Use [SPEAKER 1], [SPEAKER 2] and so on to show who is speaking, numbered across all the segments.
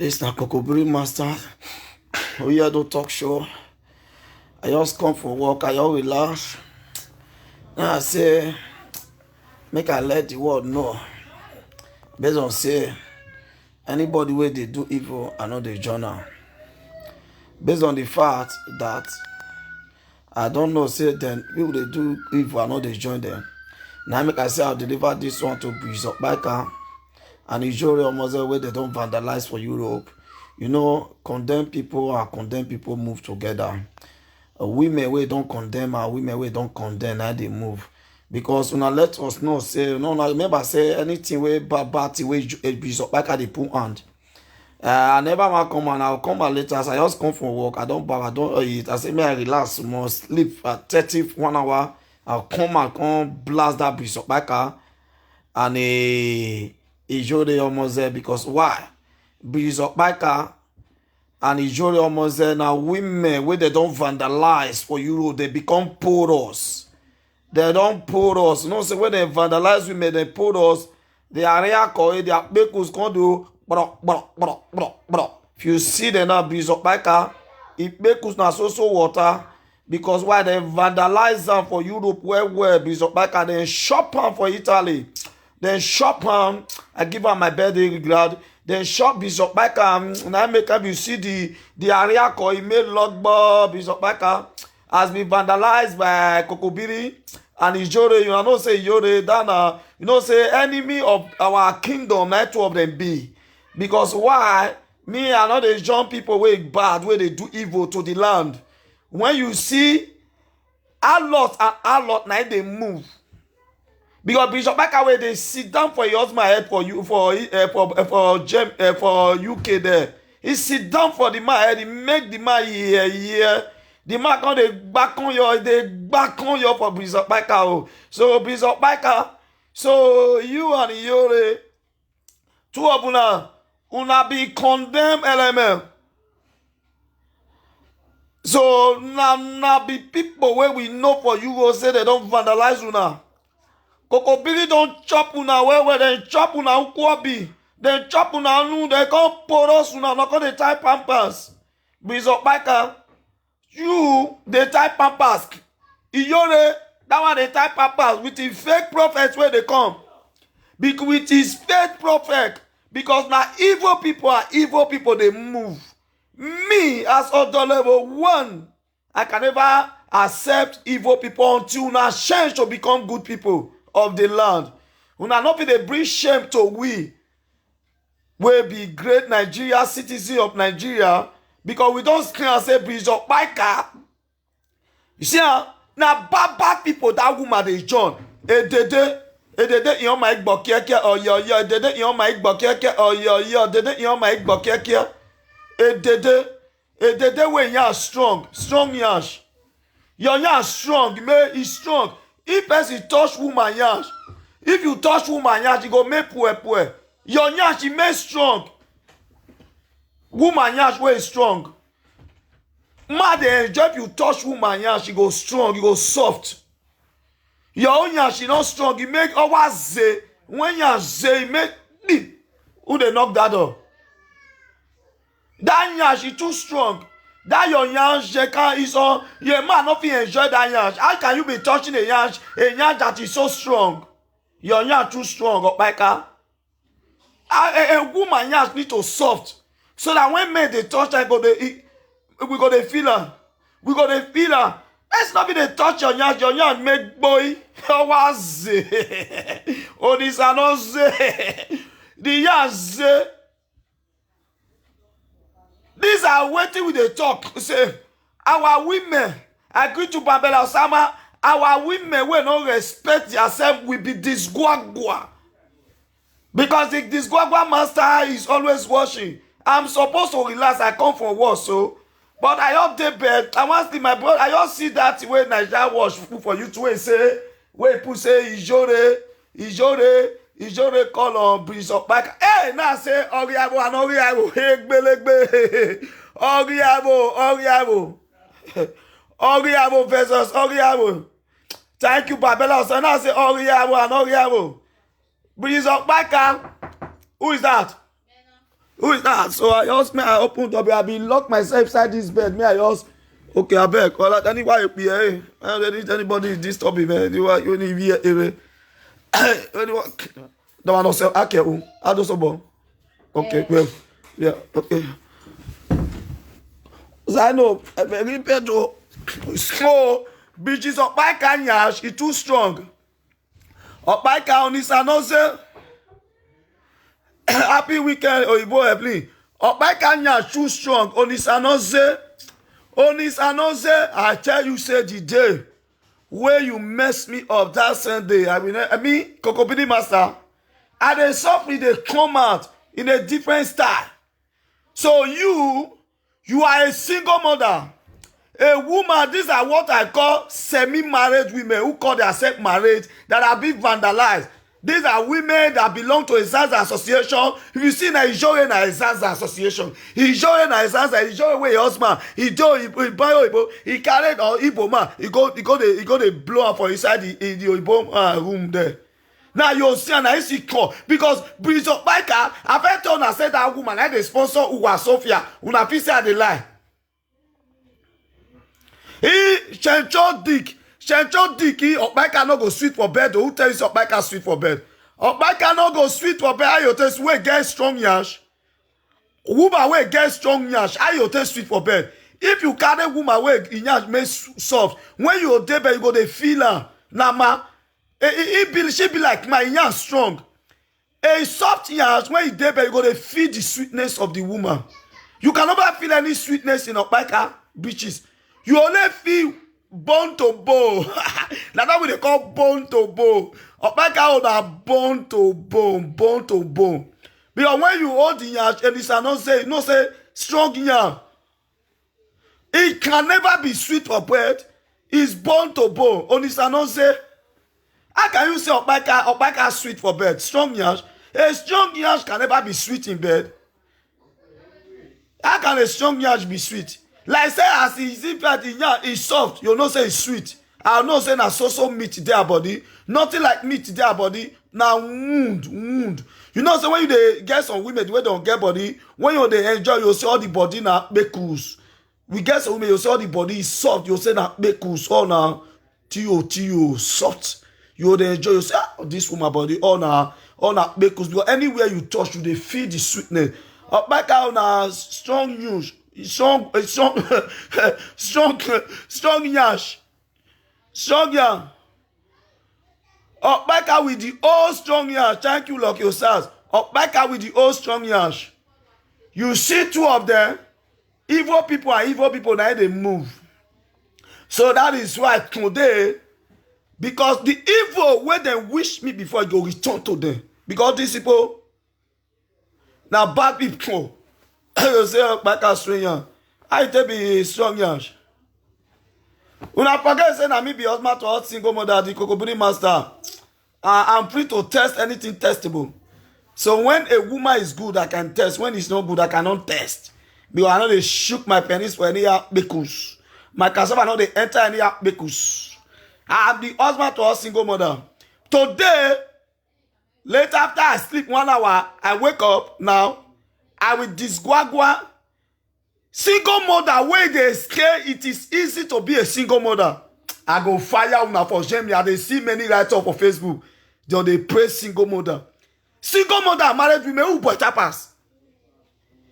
[SPEAKER 1] This na Kokobiri Master. We here do talk show. I just come for work. I just relax. Now I say, make I let the world know. Based on say, anybody where they do evil, I know they join am. Based on the fact that I don't know, say then people they do evil, I know they join them. Now make I say I'll deliver this one to Breeze Up Biker and Ijore Omoze where they don't vandalize for Europe. You know, condemn people and condemn people move together. Women wey don't condemn and women wey don't condemn, now they move. Because una let us know, say, no, remember, say anything wey bad thing wey Breeze Up Biker they put hand. I never want come and I'll come out later. As I just come from work, I don't bath, I don't eat. I say, may I relax, must sleep at 1 hour. I'll come and come blast that Breeze Up Biker and Ijore Omoze. Because why? Breeze Up Biker and Ijore Omoze now women where they don't vandalize for Euro, they become porous. They don't porous. You know, say when they vandalize women, they porous. The area called the Bekus can do. If you see the now Breeze Up Biker, it makes na so water because why they vandalize them for Europe where Breeze Up Biker then shop them for Italy, then shop them. I give her my birthday regard. Then shop Breeze Up Biker. Now make up you see the area called he made logbook Breeze Up Biker has been vandalized by Kokobiri and Ijore. You know say Ijore Dana. You know say enemy of our kingdom. Now two of them be. Because why? Me, I know they join people way bad, where they do evil to the land. When you see a lot, now they move. Because Breeze Up Biker where they sit down for your husband head for you for UK there. He sit down for the man head, he make the man here. The man come they back on your for Breeze Up Biker. So Breeze Up Biker, so you and Iyore, two of una be condemned element. So now be people where we know for you go say they don't vandalize una. Kokobiri don't chop una where they chop una ukwabi. They chop una nu, they come porous una, not gonna tie pampers. Breeze Up Biker, you they tie pampers. Iyore, that one they tie pampers with the fake prophets where they come. Because with his fake prophet. Because now evil people they move. Me as other level 1, I can never accept evil people until now change to become good people of the land. When I not be they bring shame to we be great Nigeria citizen of Nigeria because we don't scream and say Breeze Up Biker. You see now bad people that woman they join. Dede yon mic bokeke yo dede yon mic bokeke yo dede yon mic bokeke dede we yan strong yash your yan strong me is strong if person touch woman yash if you touch woman yash you go make poe your yash e make strong woman yash wey strong man dey enjoy if you touch woman yash you go strong you go soft. Your own yash is not strong. You make our say. When you say, you make who they knock that door? That yash is too strong. That your yash is on. Your man not enjoy that yash. How can you be touching a yash that is so strong? Your yash too strong, Biker. A woman yash need to soft. So that when men they touch, we go they feel her. We go they feel her. Let's not be the touch your yarn make boy. Oh, this are not say. The yarn say. These are waiting with the talk. Say, our women, agree to Babela Osama, our women will not respect yourself will be disguagua. Because the disguagua master is always washing. I'm supposed to relax. I come from work, so. But I up the bed. I want to see my brother. I just see that way Nigeria wash for you to say, where people say Ijore call on Breeze Up Biker. Hey, now say Oriabo and Oriabo. Hey, Oriabo versus Oriabo. Thank you, Babela. So now say Oriabo and Oriabo. Breeze Up Biker. Who is that? Who is that? So I just me I open door. I been lock myself inside this bed. Me I just okay. I beg. Call out anybody. Hey, anybody disturb me, man. You need here. Anyone? The one also okay. I do so bon. Okay, well, yeah, okay. I know. I very Pedro. Small bitches up by Kanyash. It's too strong. Up by Kaunisa no say. Happy weekend, Oyibo please. Opakanya too strong. Onisanoze. I tell you, say the day where you mess me up that Sunday. I mean, Kokobini Master. And they softly they come out in a different style. So you are a single mother. A woman, these are what I call semi-married women who call themselves married that are being vandalized. These are women that belong to a Zaza association. If you see Nigeria in a Zaza association, Nigeria in a Zaza, Nigeria where your husband, he carried on Igbo man, he go to blow up for inside the Igbo room there. Now you see and I see call because Bishop Baika, I've heard told and said that woman, I the sponsor who was Sophia, una pisa the lie. He Chencho Dick. Chencho Dicky, Okbaika no go sweet for bed. Who tell you Okbaika sweet for bed? Okbaika no go sweet for bed. How you tell we get strong yash? Woman we get strong yash. How you tell sweet for bed? If you carry woman we yash make soft, when you dey bed you go dey feel her. Nama, she be like my yash strong. A soft yash when you dey bed you go dey feel the sweetness of the woman. You can never feel any sweetness in Okbaika bitches. You only feel bone to bone. Now that what they call bone to bone. Okbaika that bone to bone, bone to bone. Because when you hold the yash, and it's not say strong yam. It can never be sweet for bread. It's bone to bone. Only not say. How can you say Okbaika sweet for bed? Strong yash. A strong yash can never be sweet in bed. How can a strong yash be sweet? Like say as it's soft, you know say it's sweet. I know say na so meat their body. Nothing like meat their body. Now wound. You know say when you dey get some women the way they don't get body, when you dey enjoy, you see all the body na bekus. We get some women, you see all the body is soft. You say na bekus, all na tio soft. You dey enjoy, you say this woman body all na bekus. Because anywhere you touch, you dey feel the sweetness. Okbaika na strong news. Strong yash. Strong yash. Okbaika with the old strong yash. Thank you, lock yourselves. Okbaika with the old strong yash. You see two of them. Evil people and evil people now they move. So that is why today, because the evil where they wish me before I go return to them. Because these people now bad people. You say back as strong. I tell be strong yash. Una forget say na me be husband to hot single mother, the Kokobuni master. I'm free to test anything testable. So when a woman is good, I can test. When it's not good, I cannot test. Because I know they shook my penis for any bekus. My cassava know they enter any bekus. I am the husband to hot single mother. Today, later after I sleep 1 hour, I wake up now. I will disguagua single mother where they say it is easy to be a single mother. I go fire una for shame. I dey see many write-up for Facebook. They praise single mother. Single mother married women who better pass.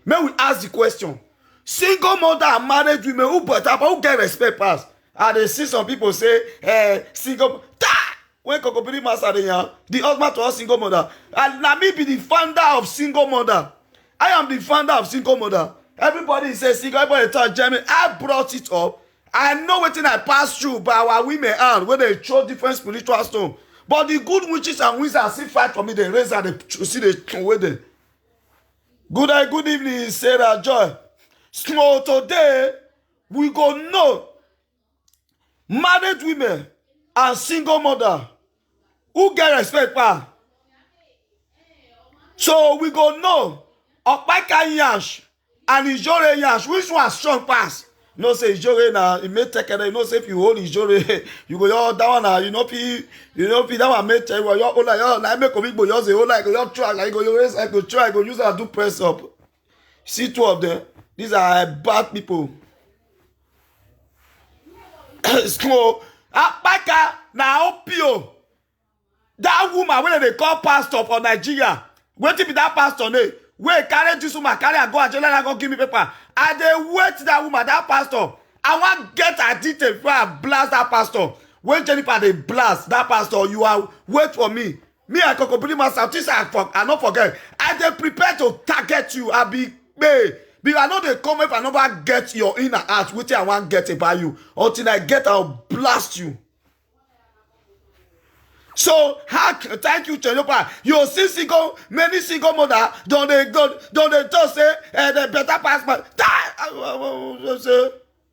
[SPEAKER 1] May we ask the question. Single mother married women who better pass, who get respect pass. And they see some people say, single when Kokobiri master the husband to a single mother. And na me be the founder of single mother. I am the founder of single mother. Everybody says single, everybody talk German. I brought it up. I know what I passed through by our women and when they throw different spiritual stones. But the good witches and wizards still fight for me. They raise and they see the way they. Good evening, Sarah Joy. So today we go know married women and single mother who get respect pa. So we go know Okbaika yash and Ijore yash, which one strong pass? No say Ijore na it may take it. No say if you hold Ijore, you go yo that one na you know that one may take you like yo na make big boy you say oh like you try like you raise I go try go use that do press up. See two of them. These are bad people. So, Apaka na Opio. That woman when they call pastor for Nigeria. Wait be that pastor name. Wait, carry this woman, carry and go and and go give me paper. And they wait that woman, that pastor. I want get her detail before I blast that pastor. When Jennifer they blast that pastor, you are wait for me. Me and Kokobiri myself, this I not forget. I they prepare to target you. I be because I know they come if I never get your inner heart, which I want get about you. Until I get, I'll blast you. So, thank you, Chenyopa. You see many single mother, don't they just say, the better pass,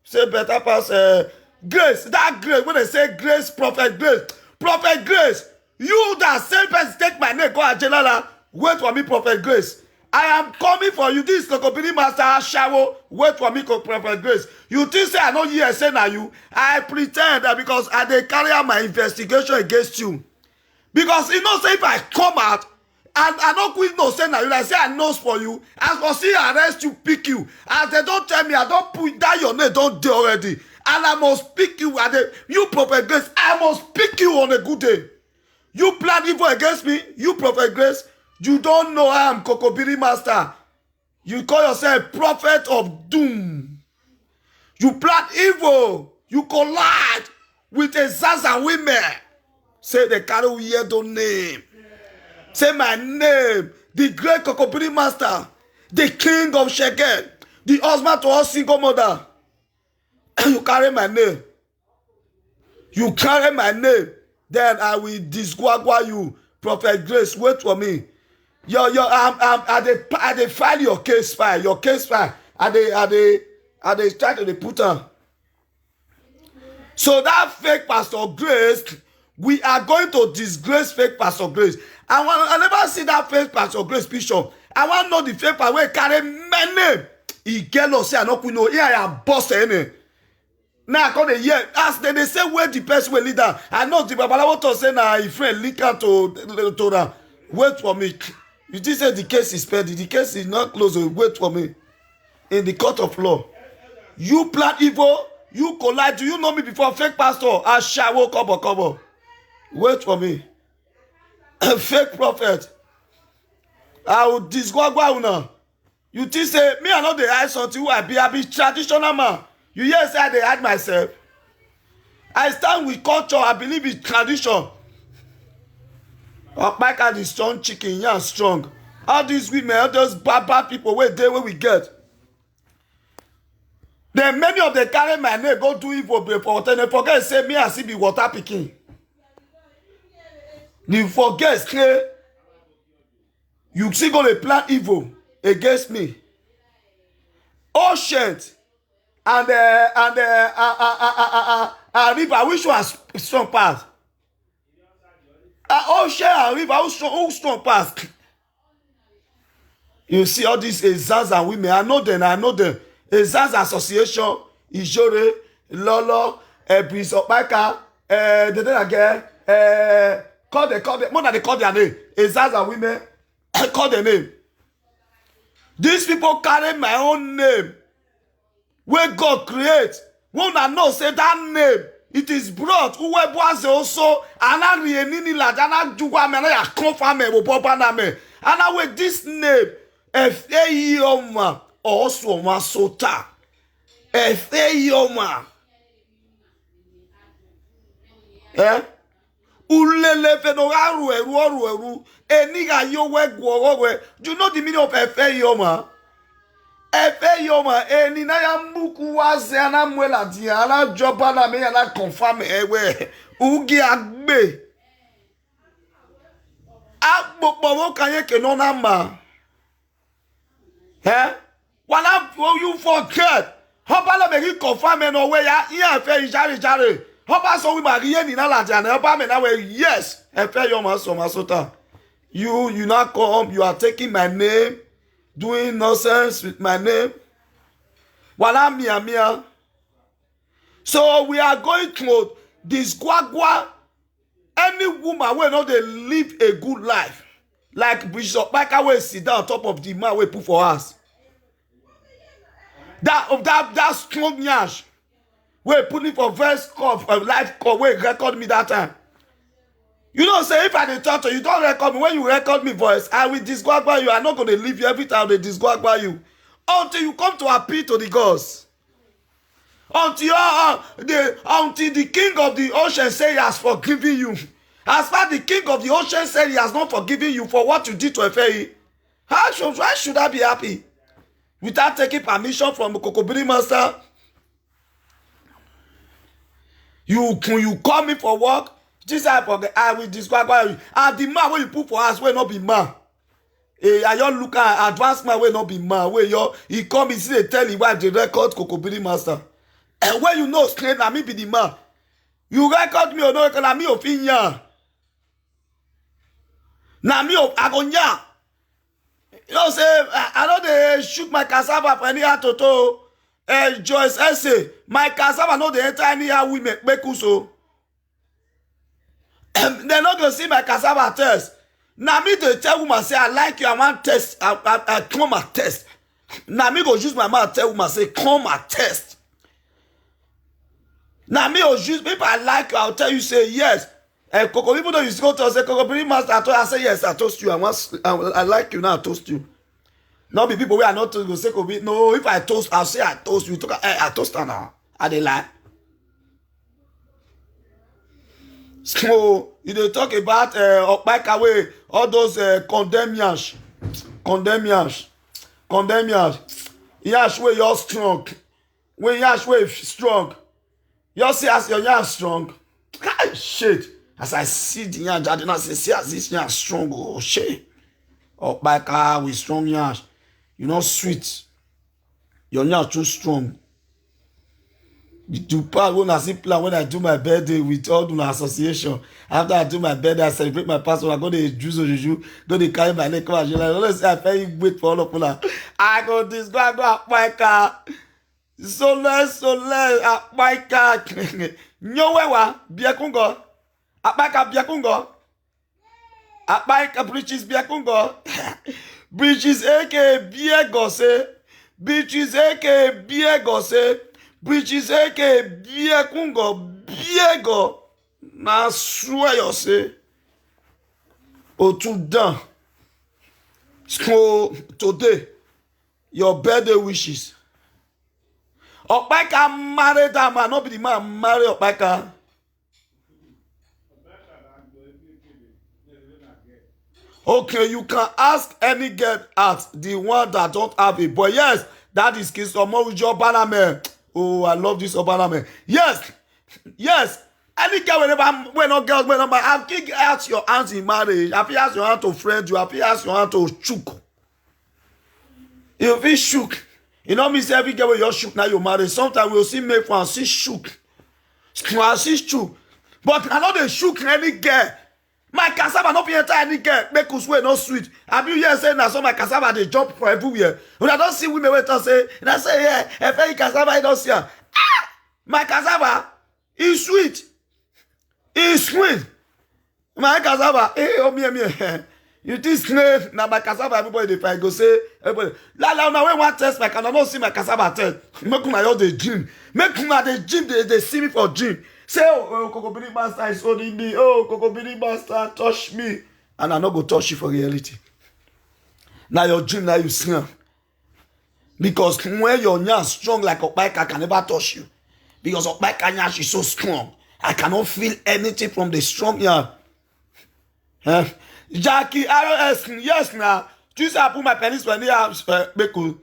[SPEAKER 1] say better pass, grace, that grace, when they say grace, prophet grace, you that same person take my name, go and Jelala, wait for me, prophet grace. I am coming for you. This Kokobiri Master Shawo. Wait for me, Prophet Grace. You think say I know you say na you? I pretend that because I dey carry out my investigation against you. Because you know say if I come out and I don't quit no say na you, like say I knows for you. As for see arrest you, pick you. As they don't tell me, I don't put that your name don't do already. And I must pick you. You Prophet Grace, I must pick you on a good day. You plan evil against me, you Prophet Grace. You don't know I am Kokobiri Master. You call yourself prophet of doom. You plan evil. You collide with a Zaza women. Say the carry weirdo name. Say my name. The great Kokobiri Master. The king of Sheket. The husband to all single mother. You carry my name. You carry my name. Then I will disguagua you. Prophet Grace, wait for me. I they file your case file. Your case file. I they try to put on. So that fake Pastor Grace, we are going to disgrace fake Pastor Grace. I never see that fake Pastor Grace picture. I want to know the fake Pastor where carry my name. He get lost. Say I no know. Here I am boss any. Now I call the year. As they say where the person will lead down. I know the Babalawo to say na if friend link out to that. Wait for me. You just said the case is pending. The case is not closed. Wait for me. In the court of law. You plan evil. You collide. Do you know me before? Fake pastor. Ashawo kobo. Wait for me. Fake prophet. I will disguagua una. You think say me I know the hide something who I be traditional man. You hear say I dey hide myself. I stand with culture. I believe in tradition. Okpaka the strong chicken, yeah, strong. All these women, all those bad people, where we get. Then many of them carry my name, go do evil before. Then they forget say me and see be water picking. You forget say you see go to plan evil against me. Ocean and river, which one strong path? Ocean and river, who strong pass? You see all these Zaza women. I know them. Zaza Association, Ijore, Lolo, Prince Okpaka, call them. More than they call their name. Zaza women, call their name. These people carry my own name. Where God create. One I know say that name. It is brought. Uwe boise also. Ana rienini la jana juwa me na ya confirm me boba na me. Ana with this name. Efeyoma also masota. Efeyoma. Ulele fenogaru eru. Eniga yo we gwo. Do you know the meaning of Efeyoma? Efeyoma eni na ya muku waze ana mwela di ana joba na me ana confirm ewe ugi agbe agbopo kanye ke no na ma wala you forget hoba la me confirm no we ya fe jare hoba so we mariye ni na la di ana hoba me na we yes Efeyoma so masota you not come you are taking my name doing nonsense with my name. Wala mia. So we are going to disguagua any woman who know they live a good life. Like Bishop Micah will sit down on top of the man we put for us. That strong nyash. Wait, put me for verse call, for live call. Wait, record me that time. You know, say if I dey talk to you, don't record me. When you record me voice, I will disqualify you. I'm not going to leave you every time they disqualify you. Until you come to appeal to the gods. Until the king of the ocean say he has forgiven you. As far as the king of the ocean said he has not forgiven you for what you did to Efeyi, why should I be happy? Without taking permission from the Kokobiri master? You call me for work, this I will disqualify you. And the man wey you put for us will not be man. I just look at advanced man will not be man. He come, he see they tell him why they record Kokobiri master. And when you know straight, na me be the man. You record me or no record, na me opinion. Na me I go nya. You know say I know they shoot my cassava for any toto. Joyce essay, my cassava no dey enter anyhow we make so. They not gonna see my cassava test. Now me dey tell woman say I like you, I want test. I come and test. Now me go use my mouth tell woman say come and test. Now me go use if I like you, I'll tell you say yes. Coco, even though you go to say Coco, bring master, I say yes, I toast you. I like you now, I toast you. Not be people where I not to go say Coco. No, if I toast, I'll say I toast you. I toast her now. I dey lie. So you dey talk about Okpaika way, all those condemn yash. Yash way you're strong. When yash way strong, you see as your yash strong. God shit. As I see the yash, I did not say see as this yash strong. Oh shit. Okpaika with strong yash. You not sweet. Your yash too strong. The part when I see plan when I do my birthday with all the association. After I do my birthday, I celebrate my passport. I go to juju, go to carry my neck. Come and let's say I pay wait for all of them. I go this go up my car. So less up my car. Nyowewa biakungo. Apaka biakungo. Apaka bridges biakungo. Bridges aka biegose. Bridges aka biegose. Bridges aka biekungo biego. Na swear you say. Otu done. So today, your birthday wishes. Okpaika marry that man, not be the man marry Okpaika. Okay, you can ask any girl at the one that don't have a boy. Yes, that is Kiss Omorujo Baname. Oh, I love this Obaname. Yes. Any girl when no girls when I've kicked out your aunt in marriage. I've asked your aunt to friend you. I've asked your aunt to chook. You feel shook. You know me say every girl when you're shook now you marry. Sometimes we'll see make for and see shook. I see shook. But I know they shook any girl. My cassava not be enter any girl. Make us way no sweet. Have you here saying that so my cassava they jump for everywhere. When I don't see women wait and say, and I say yeah, if any cassava I don't see her. Ah, my cassava is sweet. It's sweet. My cassava, oh me. You think now my cassava everybody they find go say everybody. Now when one test my cassava, I don't see my cassava test. Make una all the gym. Make una the gym they see me for gym. Say oh Kokobiri master is holding me. Oh Kokobiri master touch me, and I not go touch you for reality. Now your gym now you see am. Because when your nyash strong like Okpaika, I can never touch you. Because Okpaika nyash is so strong. I cannot feel anything from the strong yard. Jackie, ROS, yes now. Just I put my penis when they have Beku.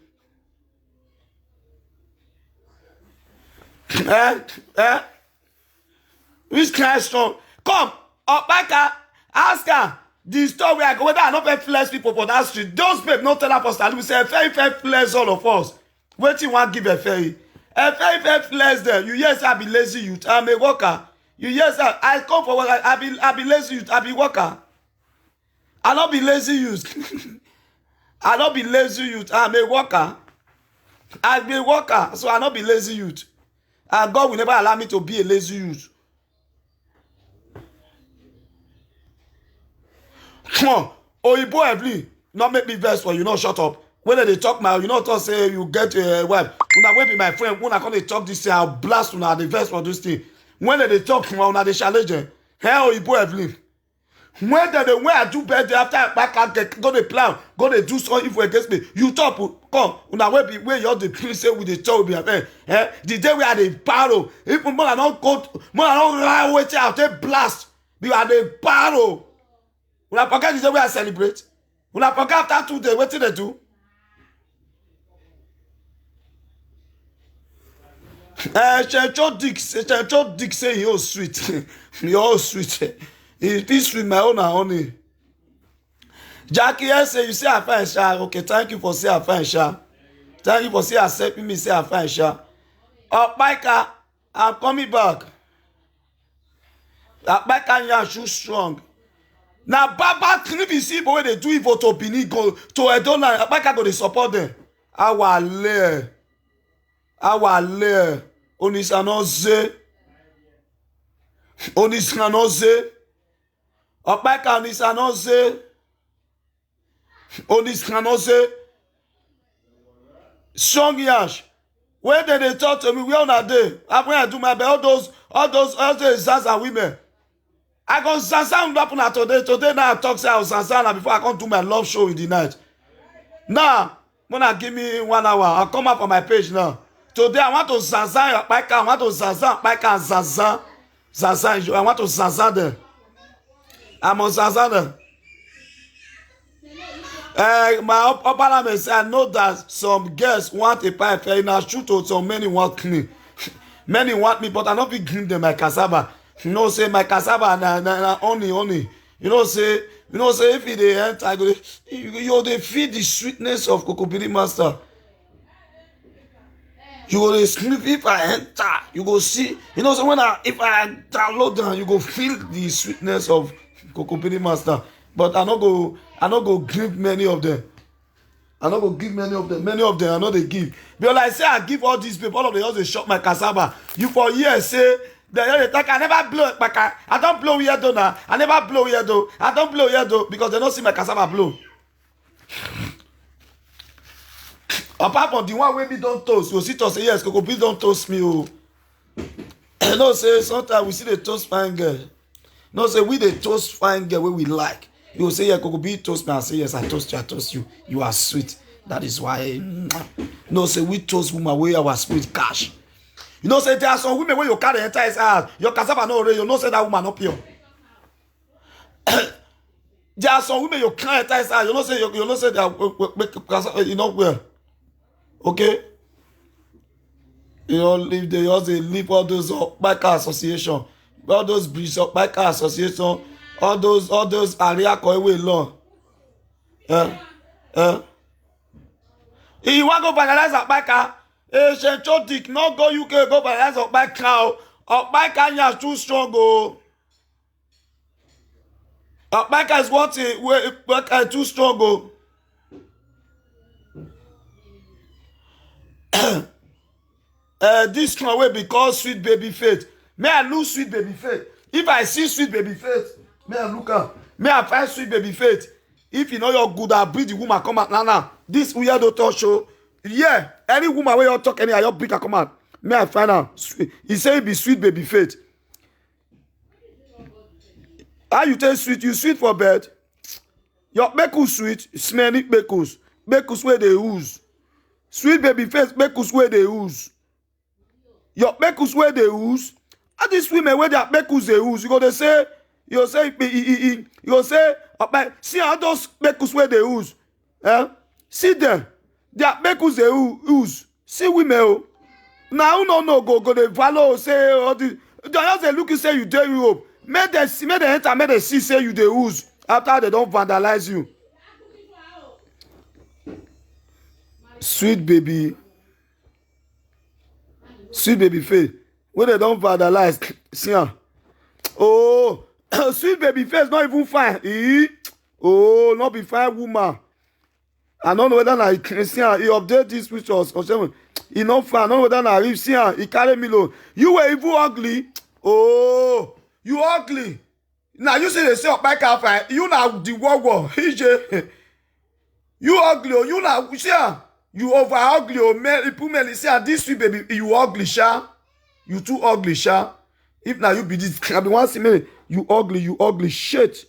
[SPEAKER 1] Which kind of strong? Come, Okpaika, ask her. The store where I go, whether I not pay flex people for that street. Those people not tell her for salary. We say, fair flex all of us. What you want give a fair? A fair flex there. You yes, I be lazy youth. I'm a worker. You yes, I come for work. I be lazy youth. I be worker. I not be lazy youth. I not be lazy youth. I'm a worker. I be a worker. So I not be lazy youth. And God will never allow me to be a lazy youth. Come on, Oyibo Evelyn, not make me vex for you, not shut up. When they talk now, you know, say you get a wife. Una will be my friend. When I come to talk this thing, I'll blast una the verse for this thing. When they talk, una the challenge. Hell, you boy Evelyn. When I do better after I go the plan, go they do something if against me. You talk, come. Una will be where you're the prince with the talk be the day we are the battle. If more I don't go, more I don't lie wait out, they blast. We are the battle. Una forget the day we are celebrate. Una forget after 2 days, what did they do? Chencho Dick say you're sweet. You're sweet. It's sweet, my own and honey. Jackie say you say I find sha. Okay, thank you for saying I find sha. Thank you for saying accepting me say I find sha. Oh, Micah, I'm coming back. Micah, you are too strong. Now, Baba, if you see the way they do it for Tobini, go to Edona, Micah go to support them. Our lair. Onisanoze. Opeka Onisanoze. Strong yash. When they talk to me, we on a day. When I do my best, all those Zaza women. I go Zaza happen today. Today now I talk say I was Zaza before I come do my love show in the night. Now, when I give me 1 hour, I'll come up on my page now. Today I want to Zaza, I want to Zaza, Zaza, I want to Zaza there. I'm on Zaza there. My upper say I know that some girls want a pipe. I shoot to some many want me. Many want me, but I not be give them my cassava. You know, say my cassava na only. You know, say if they enter, I go. They feel the sweetness of Kokobiri Master. You go sleep if I enter. You go see. You know, so if I download them, you go feel the sweetness of Kokobiri Master. But I not go give many of them. Many of them, I know they give. Because I say I give all these people, all of them also shop my cassava. You for years say, I never blow it back. I don't blow here though now. I never blow here though. I don't blow here though because they don't see my cassava blow. Apart from the one where me don't toast, you see to say yes, Kokobiri don't toast me. Oh. No say sometimes we see the toast fine girl. No say we the toast fine girl where we like. You will say, yeah, Kokobiri toast me. I say, yes, I toast you. You are sweet. That is why. No, say, we toast woman where our sweet cash. You know, say, there are some women where you carry enter his house. Your cassava no real. You know, say, that woman not pure. There are some women you can't enter his house. You know, say, that, you know, where. Okay? You know, they also leave all those biker association. All those bridge biker association. All those area away long. You want to go finalize a biker? Chencho Dick, not go UK, go finalize a biker. A biker is too strong. A biker is what biker too strong. This one way because sweet baby faith. May I lose sweet baby faith? If I see sweet baby faith, may I look at? May I find sweet baby faith? If you know you're good, I'll breed the woman come out now. This weirdo talk show. Yeah, any woman where you talk any, I'll bring her come out. May I find out? He say it be sweet baby faith. How you tell sweet? You sweet for bed. Your bekus sweet, smelly bekus. Bekus where they ooze. Sweet baby face, bekus where they ooze. Your bekus where they ooze. All these women where their bekus they ooze. You say, see how those bekus where they ooze. See them. Their bekus they ooze. See women. Now no go they follow say all this. They just look and say you dare Europe. Make them enter, make them see say you they ooze after they don't vandalize you. Sweet baby face. When they don't vandalize, see her. Oh, sweet baby face not even fine. Oh, not be fine woman. I don't know whether I can see her. He update these pictures. He not fine. I don't know whether I if see her. He carry me low. You were even ugly. Oh, you ugly. Now you say they say up my car. You now the war. You ugly. You now see her. You over ugly, oh man. People may say, this sweet baby, you ugly, sha. You too ugly, sha. If now you be this, I be one see me, you ugly shit.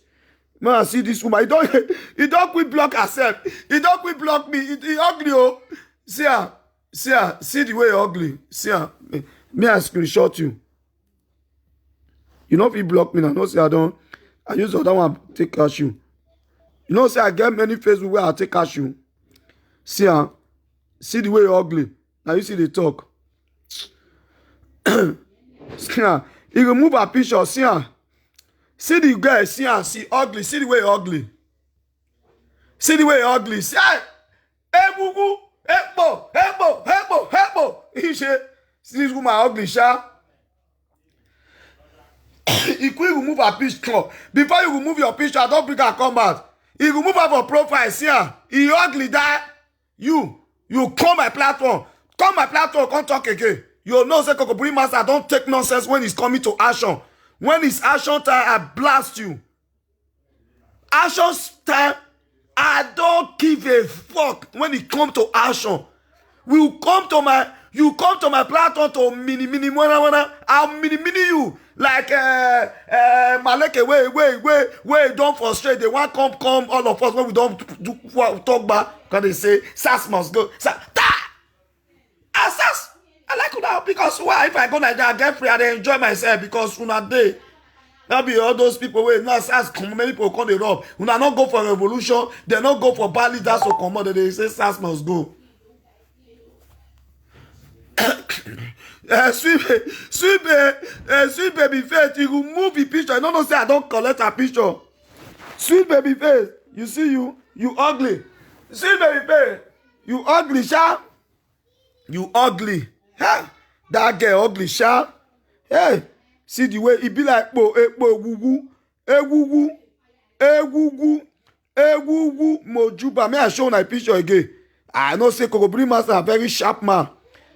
[SPEAKER 1] Man, I see this woman. He don't quit block herself. He don't quit block me. He ugly, oh. See her. See her. See the way he ugly. See her. Me, I screenshot you. You know if you block me now, no say I don't. I use the other one take cash you. You know say I get many Facebook where I take cash you. See her. See the way he ugly. Now you see the talk. See her. He remove her picture. See her. See the girl, see her, see ugly, see the way ugly. See the way ugly. See, hey, boo, help. He say, see this woman ugly, sha. He could remove her picture. Before you remove your picture, don't bring her come out. He remove her for profile, see her. He ugly that. You call my platform. Come talk again. You know, say Kokobiri Master, don't take nonsense when he's coming to action. When it's action time, I blast you. Action time, I don't give a fuck when it come to action. You come to my platform to mini I'll mini you like Maleke where don't frustrate. They want come all of us when we don't talk back because they say SAS must go. SAS. I like una because why if I go like that, I get free, I enjoy myself because una day. Now be all those people where now SAS come, many people come they rob. Una not go for revolution, they not go for bad leaders to come out. They say SAS must go. Sweet baby face, you remove the picture. I don't say I don't collect a picture. Sweet baby face, you see you ugly. Sweet baby face, you ugly, sha. You ugly. Huh? That girl ugly, sha. Hey, see the way it be like woo mojuba. May I show my picture again? I know say Kokobiri Master a very sharp man.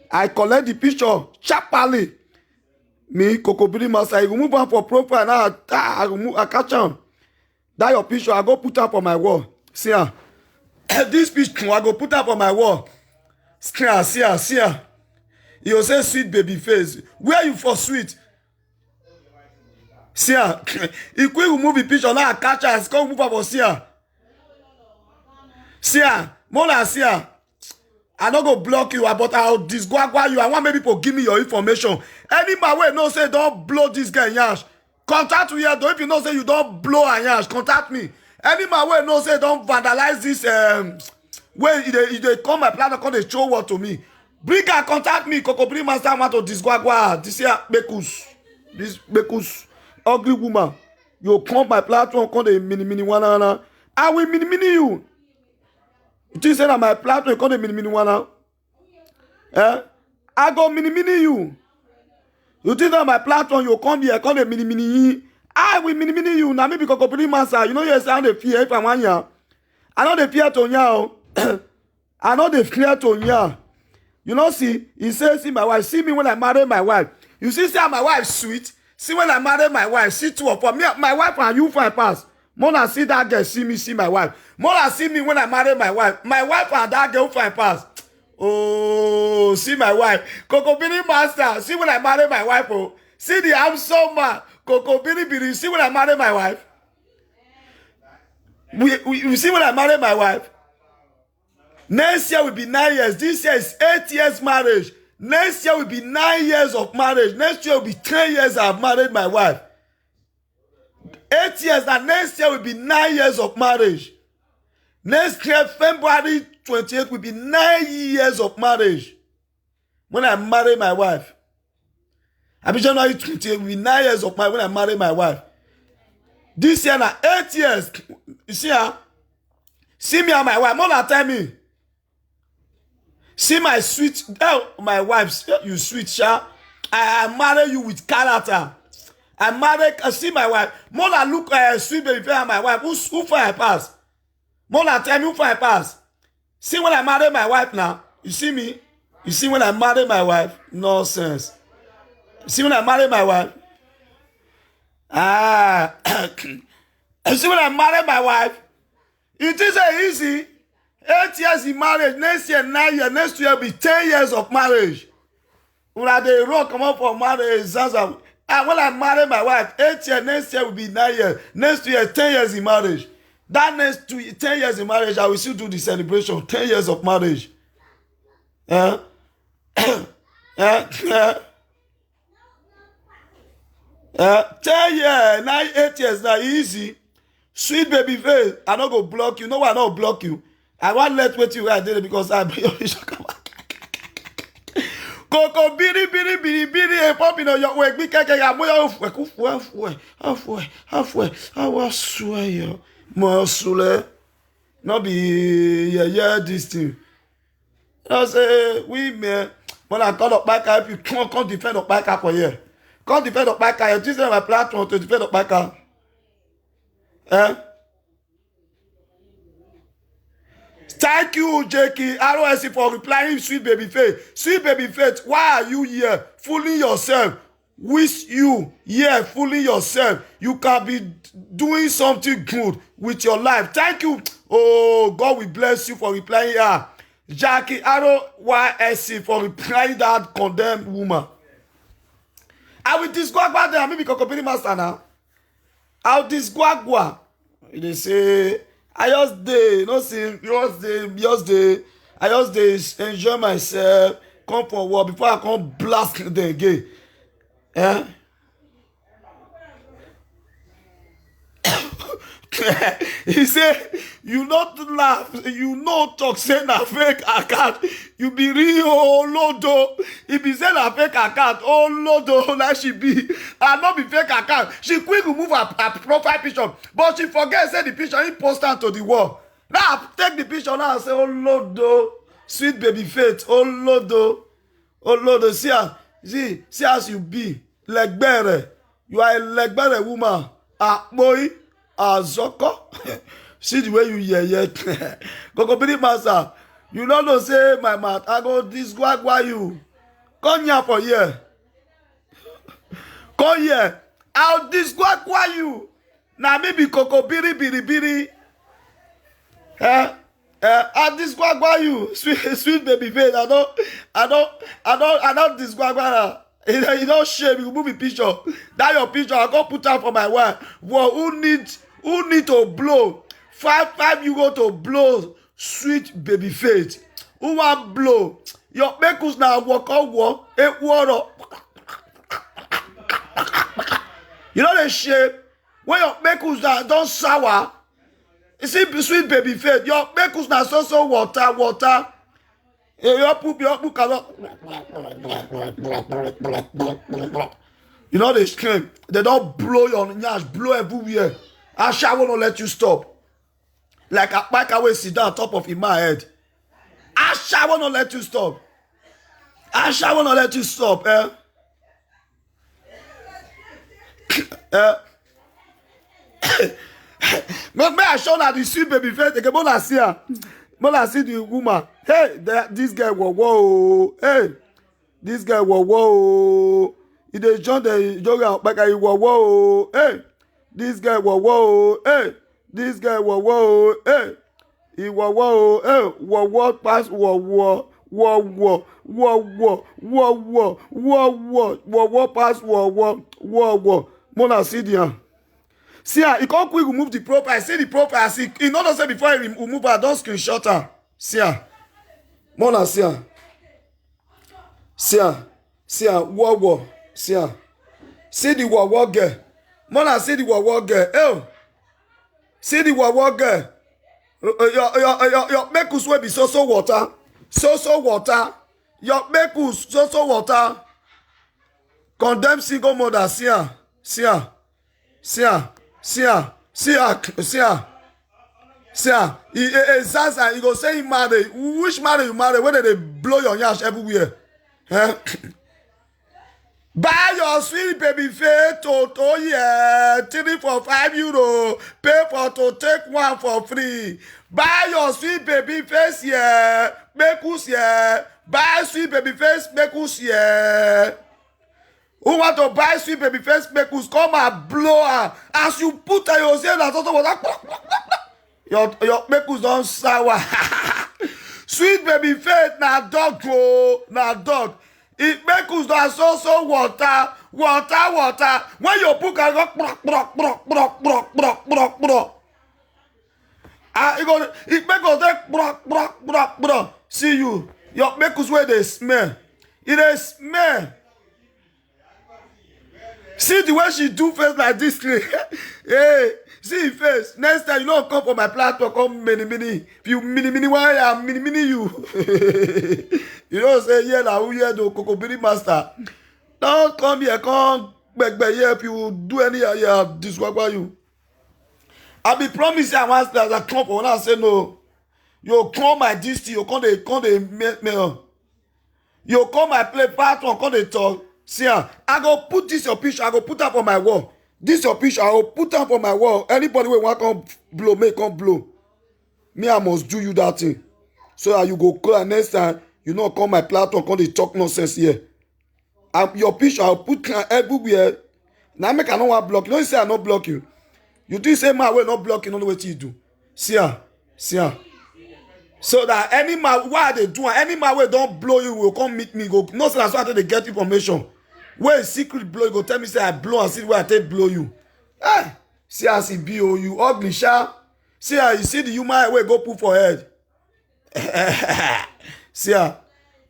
[SPEAKER 1] I collect the picture sharply. Me Kokobiri Master, I remove am for profile now. I catch am. That your picture, I go put up on my wall. See her. This picture, I go put up on my wall. See her. You say sweet baby face. Where you for sweet? See her. If we remove the picture, now I catch her. It's going to move up for see her. See her. More than see her. I don't go block you, but I'll disguagua you. I want maybe people give me your information. Any man way no say don't blow this guy yash. Contact me here. If you know say you don't blow a yash, contact me. Any man way no say don't vandalize this where they come my plan come they show what to me. Bring her, contact me. Kokobiri Master want to disguagua. This here Bekus. This Bekus ugly woman. You come my platform, come the mini one. I will mini you. You think say that my platform come the mini one? Eh? I go mini you. You think that my platform you come here, come the mini. I will mini you. Now maybe Kokobiri Master. You know you sound the fear if I want ya. I know the fear to ya. I know the fear to ya. You know, see, he says, see my wife, see me when I marry my wife. You see my wife sweet. See when I marry my wife, see two of them. Me, my wife and you find pass. More than see that girl, see me, see my wife. More than see me when I marry my wife. My wife and that girl find pass. Oh, see my wife. Kokobiri Master, see when I marry my wife. Oh, see the handsome man. Kokobiri, see when I marry my wife. We see when I marry my wife. Next year will be 9 years. This year is 8 years marriage. Next year will be 9 years of marriage. Next year will be 10 years I've married my wife. 8 years and next year will be 9 years of marriage. Next year, February 28th will be 9 years of marriage. When I marry my wife. I be January 28th will be 9 years of marriage when I marry my wife. This year now 8 years. You see her? See me and my wife. More than tell me. See my sweet, my wife, you sweet, sha. I marry you with character. I marry, see my wife. More than look, sweet baby, my wife. Who find pass? More than tell me who find pass. See when I marry my wife now. You see me? You see when I marry my wife? Nonsense. You see when I marry my wife? You see when I marry my wife? It is easy. 8 years in marriage, next year 9 years, next year be 10 years of marriage. When they rock come up for marriage, and when I marry my wife, 8 years, next year will be 9 years, next year 10 years in marriage. That next 10 years in marriage, I will still do the celebration. 10 years of marriage. 10 years, 8 years now easy. Sweet baby face, I not go block you. No, I not block you. I want let wait you where I did it because I be your Coco biri biri pop in your way. Be keke ya moya halfway. I was swear you. More sule. Not be this thing. I say we me when I call up back if you can't defend up back for here. Can't defend up back. You just my platform to defend up back. Thank you, Jakey ROSC, for replying, Sweet Baby Faith. Sweet Baby Faith, why are you here? Fooling yourself. Wish you here, fooling yourself. You can be doing something good with your life. Thank you. Oh, God will bless you for replying here. Jackie ROSC for replying that condemned woman. I will disguagua them. Maybe Kokopini Master now. I'll disguagua. They say, I just dey, I just dey enjoy myself, come for work before I come blast them again. He say, you not laugh, you no talk, say na fake account. You be real, oh Lodo. If he say na fake account, oh Lodo, like she be. And not be fake account. She quick remove her profile picture, but she forget say the picture he post am to the wall. Now take the picture now and say, oh Lodo, Sweet Baby Faith, oh Lodo, see as you be. Legbere, you are a legbere woman. Boy. Zoko. See the way you yeah. Kokopini Master, you don't know say my mouth. I go disguagua you. Come here for here. Come here. I'll disguagua you. Now maybe biri. I'll disguagua you. Sweet baby face. I don't disguagua. You don't shame. You move a picture. That your picture. I go put out for my wife. Well, who need to blow 5 euro to blow Sweet Baby Faith? Who want blow? Your make us now walk on walk. Water. You know the shape when your make us now don't sour. You see Sweet Baby Faith. Your make us now so water. Your poop cannot. You know they scream. They don't blow your nyash, blow everywhere. Asha will not let you stop. Like a bike away sit down on top of in my head. Asha will not let you stop. Asha will not let you stop. May I show that the Sweet Baby Faith? They can see her. Mola see the woman. Hey, this guy was whoa. Hey, this guy was whoa. He dey join the yoga back. He was whoa. Hey. This guy was whoa, hey. This guy was whoa, hey. He was whoa, hey. What pass whoa pass whoa. Mona see the see her. He can't quick remove the profile. See the profile. See, he not say before he remove her. Don't screenshot her. See her. Mona see her. See her. Whoa. See her. See the whoa girl. Mona see the wawa girl. Oh, see the wawa girl. Your make us be so water. So water. Your make us so water. Condemn single mother. See her. Zaza, you go say he marry. Which marry you marry? When they blow your yash everywhere? Buy your Sweet Baby Faith Toto, yeah. 3 for 5 euro. Pay for to take 1 for free. Buy your Sweet Baby Face, yeah. Make us, yeah. Buy Sweet Baby Face, make us, yeah. Who want to buy Sweet Baby Face, make us come and blow her. As you put her, you say that your make us don't sour. Sweet baby faith na dog oh, na dog. It make us do so water. When you put a go it make us take see you. Your make us where they smell. It is smell. See the way she do face like this. Hey, see face. Next time you don't come for my platform, come mini. If you mini, why I am mini you? You don't say yeah, now who here the Kokobiri master. Don't come here, come back here if you do any disqualify you. I be promise you once that I come for when I say no. You come my distance, you come they me. You come my play platform, come they talk. See, I go put this your picture, I go put up on my wall. This your picture, I go put up on my wall. Anybody will want come blow, make come blow. Me, I must do you that thing. So that you go call and next time, you know, come my platform, come they talk nonsense here. Your picture, I'll put everywhere. Now make I don't want block you. Don't say I not block you. You do say my way not block you, know what you do. See ya. So that any man, why they do, any man way don't blow you will come meet me. Go no, so that's why they get information. Where secret blow, you go tell me say I blow and see where I take blow you. Hey, see how see BO you ugly sha. See how you see the human way go put for head. See how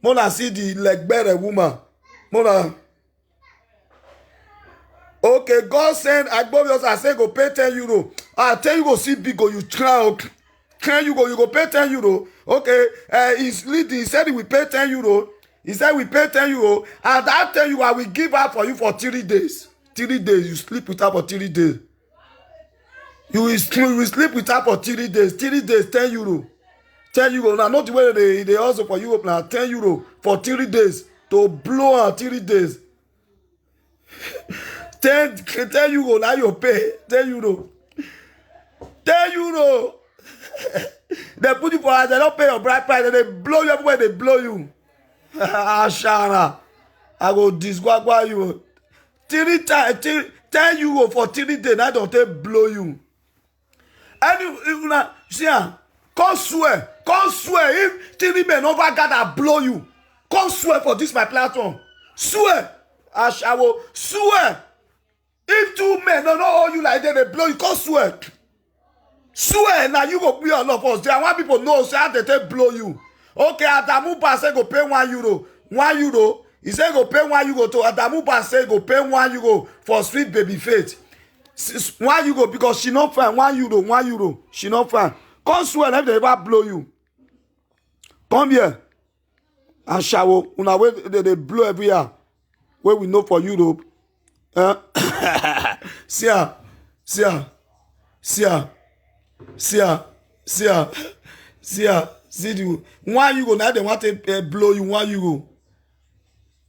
[SPEAKER 1] Mona see the leg better woman. Mona. Okay, God send Agbobios I say go pay 10 euro. I tell you go see big go you try. Can you go pay 10 euro? Okay, he's leading. He said he will pay 10 euro. He said we pay 10 euro. And that 10 euro I will give out for you for 3 days. 3 days. You sleep with her for 3 days. You will sleep with her for 3 days. 3 days, 10 euro. 10 euro. Now, not the way they also for Europe now. 10 euro for 3 days. To blow her 3 days. 10 euro. Now you pay. 10 euro. 10 euro. They put you for us. They don't pay your bride price. They blow you everywhere. They blow you. Shana. I go disqualify you. 3 times. 10 euro for 3 days. I don't take blow you. And you see, come swear. If 3 men over gather blow you, come swear for this my platform. Swear. I will swear. If 2 men don't know you like that, they blow you. Come swear. Swear now you go be all of us. There want people know say how they take blow you. Okay, Adamu Ba say go pay 1 euro. 1 euro. He say go pay 1 euro to Adamu Ba say go pay 1 euro for sweet baby faith. 1 euro because she not fine. 1 euro, 1 euro. She not fine. Come swear if they ever blow you. Come here. And shower. Una way they blow every year. Where we know for Europe. See ya. See the 1 euro now they want to blow you 1 euro.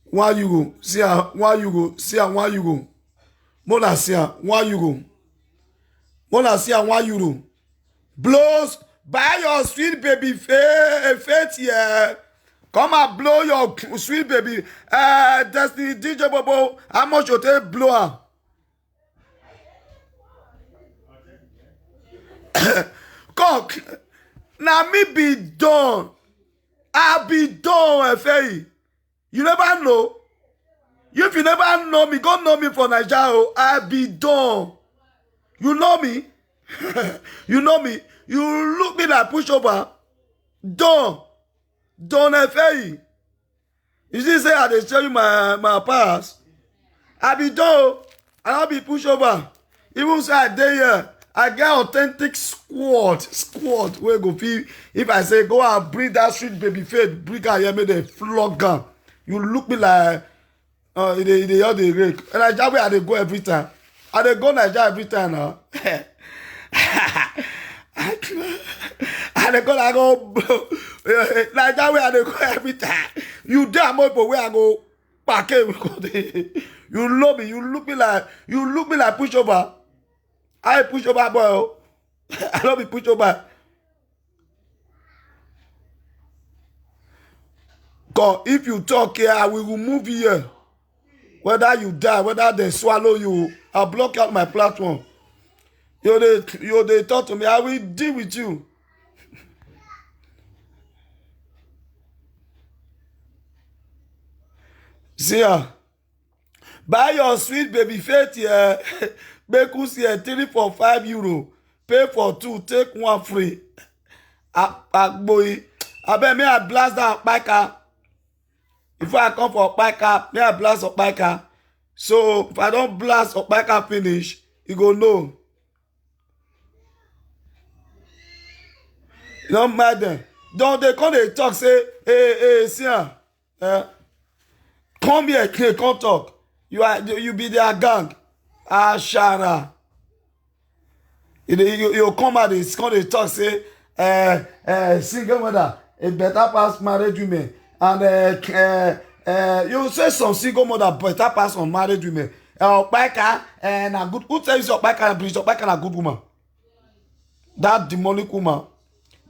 [SPEAKER 1] 1 euro. See 1 euro. See 1 euro. Mona see 1 euro. Mona see 1 euro. Blows buy your sweet baby faith here. Come and blow your sweet baby. Destiny DJ Bobo. How much you take blow? Cock. Now me be done. I be done, FA. You never know. If you never know me, go know me for Nigeria. I be done. You know me. You know me. You look me like pushover. Done. Done, FA. You see, say I dey show you my past. I be done. I don't be pushover. Even say I dey here. I get authentic squad wey go fit. If I say go and bring that sweet baby faith, bring her here, make them flog her. You look me like they all the rake. And Nigeria where I dey go every time. I dey go Nigeria every time now. I dey go Nigeria where I dey go every time. You damn people where I go park it. You know me. You look me like pushover. I push over, boy. I don't be push over. God, if you talk here, I will remove you here. Whether you die, whether they swallow you, I'll block out my platform. You they talk to me, I will deal with you. See buy your sweet baby faith here. Make us here 3 for €5. Pay for 2, take 1 free. Boy, I bet me I blast that biker. If I come for biker, me I blast up biker. So if I don't blast up biker finish, you go know. You don't mind them. Don't they come they talk say, hey, see come here, come talk. You be their gang. Shara. You come out they come they talk say, single mother, a better pass married women. And you say some single mother better pass on married women. Okpaka and a good. Who tells you Okpaka and Bridge Okpaka and a good woman? That demonic woman.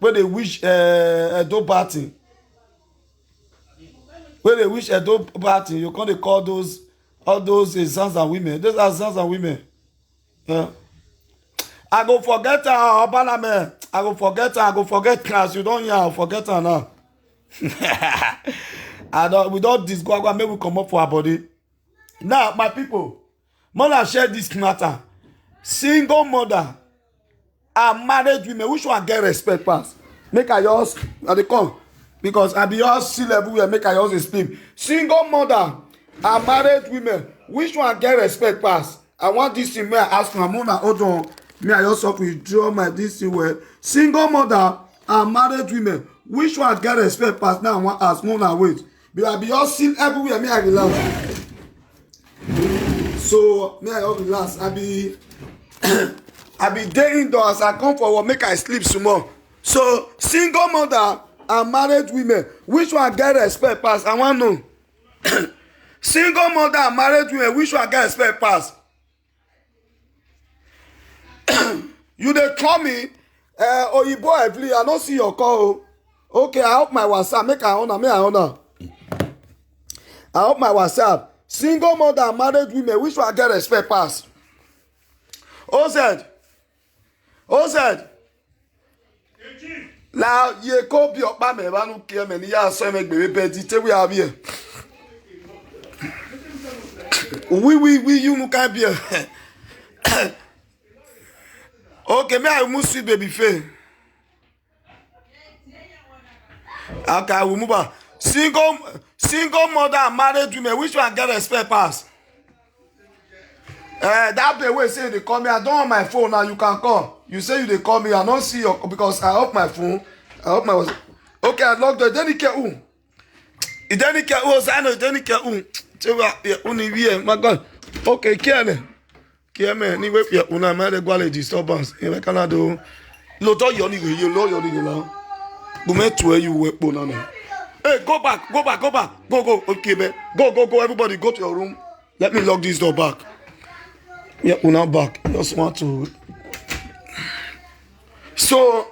[SPEAKER 1] When they wish a dope party. When they wish a dope party, you can't call those all those sons and women. Those are sons and women. Yeah. I go forget her, Obana man. I go forget her. I go forget class. You don't hear. I forget her now. We don't disgorge. Maybe we come up for our body. Now, my people, mother share this matter. Single mother and married women, which one get respect pass? Make I yours at the come because I be yours still everywhere. Make I yours explain. Single mother and married women, which one get respect pass? I want this thing. May I ask my mother? Hold on. Me I also withdraw my this thing where single mother and married women, which one get respect pass? Now I want ask mother wait. But I be yours still everywhere. Me I relax. So me I relax. I be day indoors. I come for work, make I sleep some more. So single mother and married women, which one get respect pass? I want know. Single mother and married women, which one get respect pass? You dey call me, Oyibo Evelyn, I don't see your call. Okay, I hope my WhatsApp, make I honor, I hope my WhatsApp. Single mother and married women, which one get respect pass? OZ. Now, ye ko bi okpa me ba nu kie me ni ya so me gbe be di te we abi. Oui, you no can be. Okay, me I must see baby face. Okay, I will move on. Single mother and married women, which one get respect pass? That the way say they call me, I don't have my phone now. You can call. You say you they call me, I don't see your because I off my phone. Okay, I locked the Denike who. Denike who I know Denike who. My God. Okay, Kiane. Kiame, ni we pia una ma de gwale disturbance. E we kana do. Lo to yo ni you lo yo ni la. Bu me to you we po na na. Hey, go back. Go. Okay, man. Go. Everybody go to your room. Let me lock this door back. Yeah, we're not back. Just want to. So,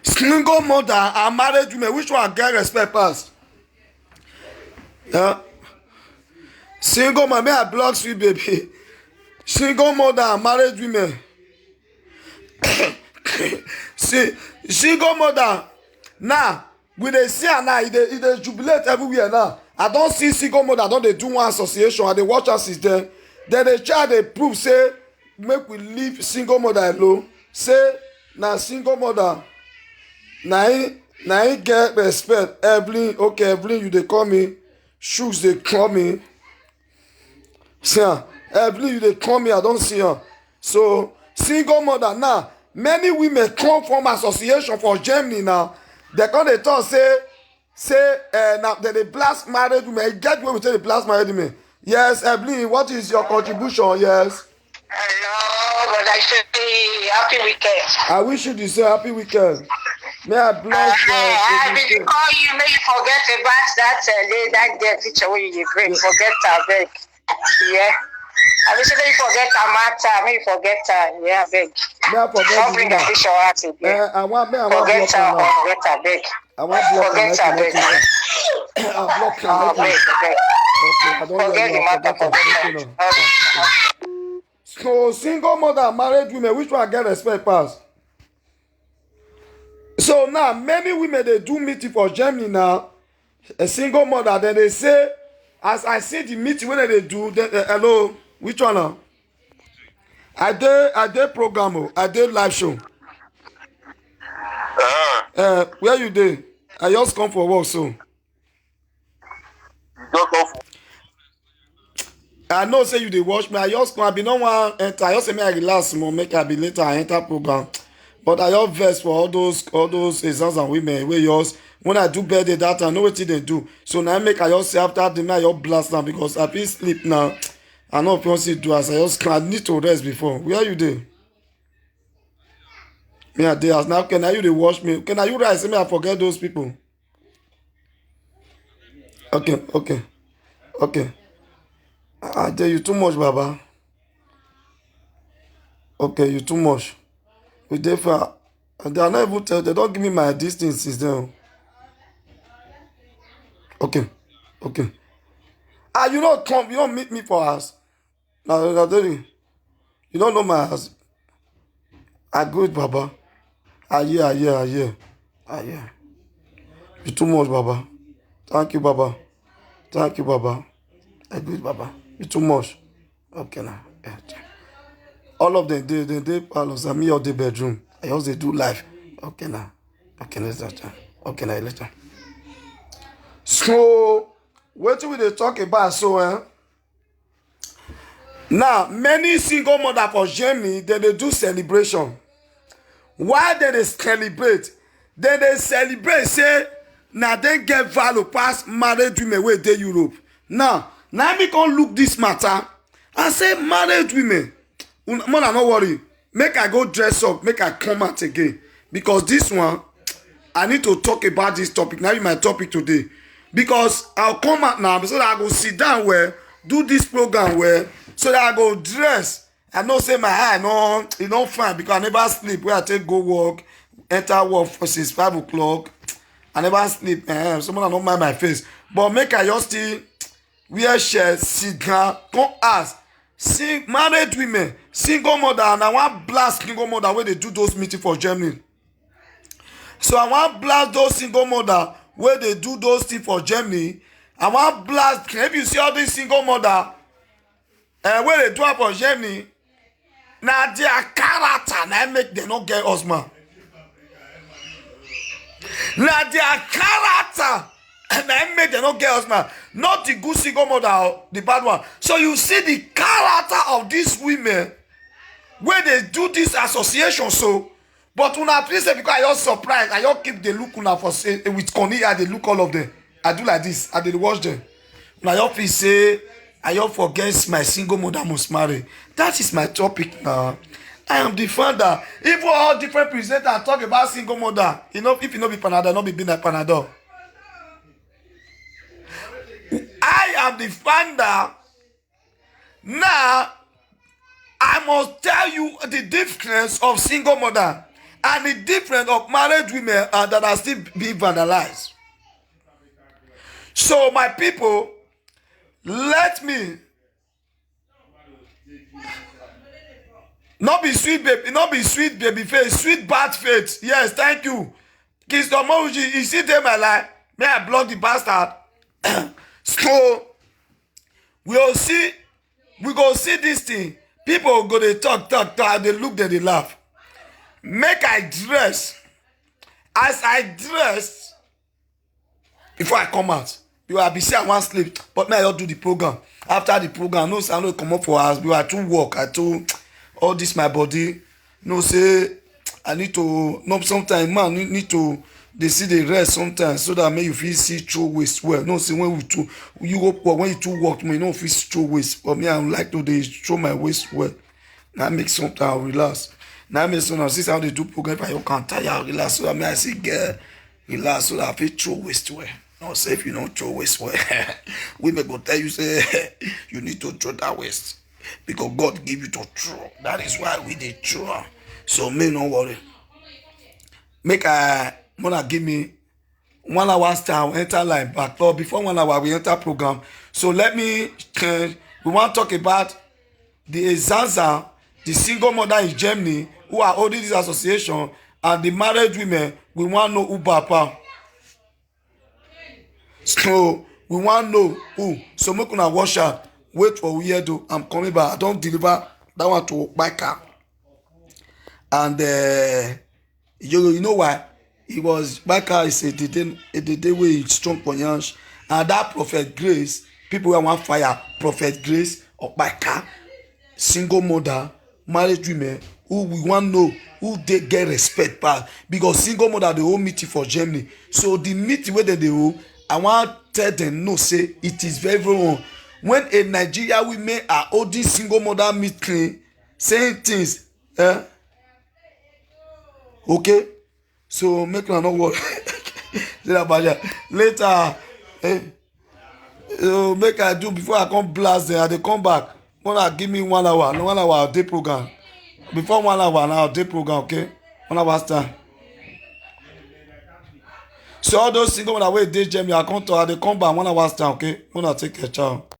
[SPEAKER 1] single mother and married women, which one get respect pass? Yeah. Single mother, may I block sweet baby? Single mother and married women. See, single mother. Now, we dey see her now, they jubilate everywhere now. I don't see single mother, don't they do one association, and they watch us is there. Then they try to prove, say, make we leave single mother alone. Say, now single mother, now he get respect. Evelyn, okay, Evelyn, you they call me. Shooks, they call me. See her. Evelyn, you they call me, I don't see her. So, single mother, now, many women come from association for Germany now. They come, they talk, say, now, they blast married women. Get where we say they blast married women. Yes, Evelyn, what is your contribution? Yes.
[SPEAKER 2] Hello, but I say happy weekend.
[SPEAKER 1] I wish you the same happy weekend. May I bless
[SPEAKER 2] you? If call you, may you forget about that girl teacher when you bring. Forget her, beg. Yeah. I wish you forget her matter. May you forget her. Yeah, beg.
[SPEAKER 1] May I forget
[SPEAKER 2] don't bring a fish or heart again.
[SPEAKER 1] I want
[SPEAKER 2] forget her, beg.
[SPEAKER 1] I want block
[SPEAKER 2] forget her, beg.
[SPEAKER 1] I block her.
[SPEAKER 2] Beg.
[SPEAKER 1] Okay, I don't
[SPEAKER 2] forget the matter. Forget her.
[SPEAKER 1] So, single mother, married women, which one get respect pass? So now, many women, they do meeting for Germany now. A single mother, then they say, as I see the meeting when they do, hello, which one now? I did program, I did live show. Where you dey? I just come for work so. I know say you dey watch me. I just come. I be no wan enter. I just say make I relax more. Make I be later. I enter program. But I just vex for all those exams and women wey just when I do birthday that I know wetin dey do. So now make I just say after the night I just blast now because I fit sleep now. I know if you want to do as I just I need to rest before. Where you dey? Me I dey as now. Can you dey watch me? Can you rise? Say me I forget those people. Okay. I tell you too much, Baba. Okay, you too much. We dey far. And they are not even tell. They don't give me my distance since then. Okay. You don't come. You don't meet me for house. Now, you don't know my house. I good, Baba. I hear. You too much, Baba. Thank you, Baba. I good, Baba. You too much. Okay now. Yeah. All of them, they palace and me all the bedroom. I also do life. Okay now. Okay, let's later. Okay now, later. So, what we dey talk about so now, many single mother for Germany, they do celebration. Why they celebrate? They celebrate, say, now they get value past married women wey dey Europe. Now me come look this matter and say married women, mother no worry, make I go dress up, make I come out again. Because this one, I need to talk about this topic. Now be my topic today. Because I'll come out now so that I go sit down where, do this program where, so that I go dress. I know say my hair no fine because I never sleep where I take go work, enter work for since 5 o'clock. I never sleep. Someone don't mind my face. But make I just still wear shirt, sit down, come ask. Married women, single mother, and I want blast single mother where they do those meetings for Germany. So I want blast those single mother where they do those things for Germany. I want blast. If you see all these single mother where they do it for Germany, now their character now make them not get husband. Now their character and I make them not get husband. Not the good single mother or the bad one. So you see the character of these women where they do this association. So, but when I please say because I just surprised, I just keep the look una for say with Connie, I they look all of them. I do like this, I did watch them. When I just say I just forget my single mother must marry. That is my topic now. I am the founder. Even all different presenters talk about single mother. You know, if you know be Panadol, not be like Panadol. I am the founder. Now, I must tell you the difference of single mother and the difference of married women that are still being vandalized. So, my people, let me not be sweet baby face, sweet bad face. Yes, thank you. Kiss Moji, you see them my life. May I block the bastard? So we go see this thing. People go they talk, they look, they laugh. Make I dress. As I dress, before I come out, you will be saying I want sleep, but may I not do the program. After the program, no, I don't come up for us. We are to work. I to all this my body. No, say I need to. No, sometimes man need to. They see the rest sometimes so that make you feel see through waist well. No, say when you go when you too work, you know feel through waist. But me, I like to they throw my waist well. Now make something I'll relax. Now make something see how they do program. If I can't tire, I'll relax. So that me I say girl relax so that I feel throw waist well. No, say if you don't throw waist well, we may go tell you say you need to throw that waist because God give you to throw. That is why we did throw. So me no worry. Make I wanna give me 1 hour style enter line back. But before 1 hour we enter program. So let me we want to talk about the Zaza, the single mother in Germany who are holding this association, and the married women. We want to know who Papa. So We wan know who. So make una watch out. Wait for weirdo. I'm coming back. I don deliver that one to Bika. And you know why? It was Bika is a day wey e strong for yansh. And that Prophet Grace, people wey wan fire Prophet Grace or Bika, single mother, married women, who we wan know who dey get respect pass, because single mother dey hold meeting for Germany. So the meeting wey dem dey hold, I wan tell dem no say it is very very wrong when a Nigeria women are holding single mother meeting saying things okay. So make una no worry. Later make I do before I come blast dem. I dey come back. Una give me 1 hour. No 1 hour day program. Before 1 hour now day program, okay? 1 hour time. So all those single mother wey dey Germany, I come back 1 hour time, okay? Una take care, ciao.